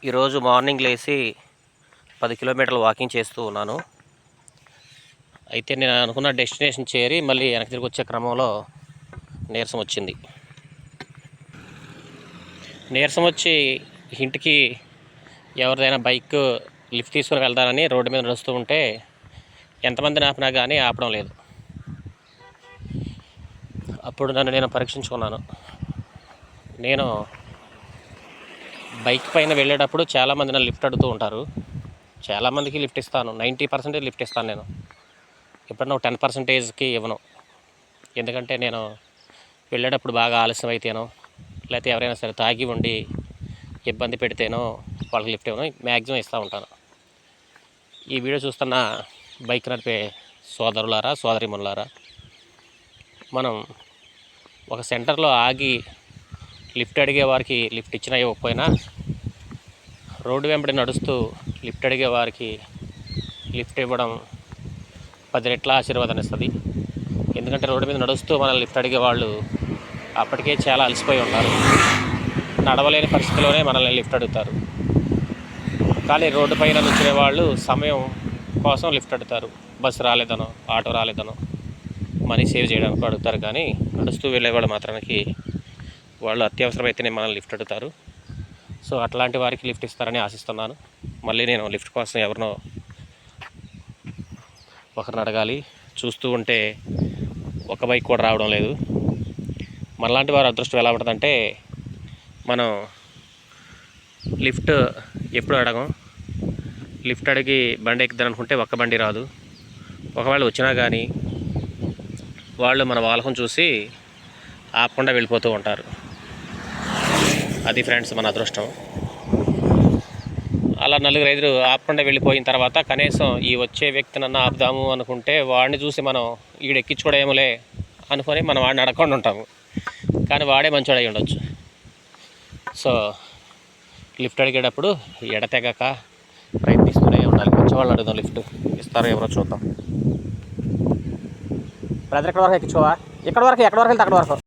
ఈరోజు మార్నింగ్ లేచి 10 కిలోమీటర్లు వాకింగ్ చేస్తూ ఉన్నాను. అయితే నేను అనుకున్న డెస్టినేషన్ చేరి మళ్ళీ వెనక్కి తిరిగి వచ్చే క్రమంలో నీరసం వచ్చింది. నీరసం వచ్చి ఇంటికి ఎవరిదైనా బైక్ లిఫ్ట్ తీసుకుని వెళ్తానని రోడ్డు మీద నడుస్తూ ఉంటే ఎంతమందిని ఆపినా కానీ ఆపడం లేదు. అప్పుడు నన్ను నేను పరీక్షించుకున్నాను. నేను బైక్ పైన వెళ్ళేటప్పుడు చాలామంది నన్ను లిఫ్ట్ అడుగుతూ ఉంటారు. చాలామందికి లిఫ్ట్ ఇస్తాను, 90% లిఫ్ట్ ఇస్తాను. నేను ఎప్పుడన్నా 10%కి ఇవ్వను. ఎందుకంటే నేను వెళ్ళేటప్పుడు బాగా ఆలస్యం అయితేనో లేకపోతే ఎవరైనా సరే తాగి ఉండి ఇబ్బంది పెడితేనో వాళ్ళకి లిఫ్ట్ ఇవ్వను, మ్యాక్సిమం ఇస్తూ ఉంటాను. ఈ వీడియో చూస్తున్న బైక్ నడిపే సోదరులారా, సోదరిమణులారా, మనం ఒక సెంటర్లో ఆగి లిఫ్ట్ అడిగే వారికి లిఫ్ట్ ఇచ్చినా ఇవ్వకపోయినా రోడ్డు వెంబడి నడుస్తూ లిఫ్ట్ అడిగే వారికి లిఫ్ట్ ఇవ్వడం 10 రెట్ల ఆశీర్వాదాన్ని ఇస్తుంది. ఎందుకంటే రోడ్డు మీద నడుస్తూ మనల్ని లిఫ్ట్ అడిగే వాళ్ళు అప్పటికే చాలా అలసిపోయి ఉంటారు. నడవలేని పరిస్థితిలోనే మనల్ని లిఫ్ట్ అడుగుతారు. కానీ రోడ్డు పైన నుంచునే వాళ్ళు సమయం కోసం లిఫ్ట్ అడుగుతారు. బస్సు రాలేదనో, ఆటో రాలేదనో మనీ సేవ్ చేయడానికి అడుగుతారు. కానీ నడుస్తూ వెళ్ళేవాళ్ళు మాత్రానికి వాళ్ళు అత్యవసరమైతేనే మనల్ని లిఫ్ట్ అడుగుతారు. సో అట్లాంటి వారికి లిఫ్ట్ ఇస్తారని ఆశిస్తున్నాను. మళ్ళీ నేను లిఫ్ట్ కోసం ఎవరినో ఒకరిని అడగాలి. చూస్తూ ఉంటే ఒక బైక్ కూడా రావడం లేదు. మనలాంటి వారి అదృష్టం ఎలా ఉంటుందంటే, మనం లిఫ్ట్ ఎప్పుడు అడగం. లిఫ్ట్ అడిగి బండి ఎక్కుదాం అనుకుంటే ఒక్క బండి రాదు. ఒకవేళ వచ్చినా కానీ వాళ్ళు మన వాహనం చూసి ఆపకుండా వెళ్ళిపోతూ ఉంటారు. అది ఫ్రెండ్స్ మన అదృష్టం. అలా 4-5 ఆపకుండా వెళ్ళిపోయిన తర్వాత కనీసం ఈ వచ్చే వ్యక్తినన్నా ఆపుదాము అనుకుంటే వాడిని చూసి మనం ఈడెక్కించుకోవడమేమోలే అనుకొని మనం వాడిని అడగకుండా ఉంటాము. కానీ వాడే మంచోడు అయి ఉండొచ్చు. సో లిఫ్ట్ అడిగేటప్పుడు ఎడతెగక ప్రయత్నిస్తూనే ఉండాలి. మంచివాళ్ళు అడుగుదాం, లిఫ్ట్ ఇస్తారో ఎవరో చూద్దాం. బ్రదర్ ఎక్కడి వరకు ఎక్కించుకోవా? ఎక్కడి వరకు వెళ్తే అక్కడి వరకు.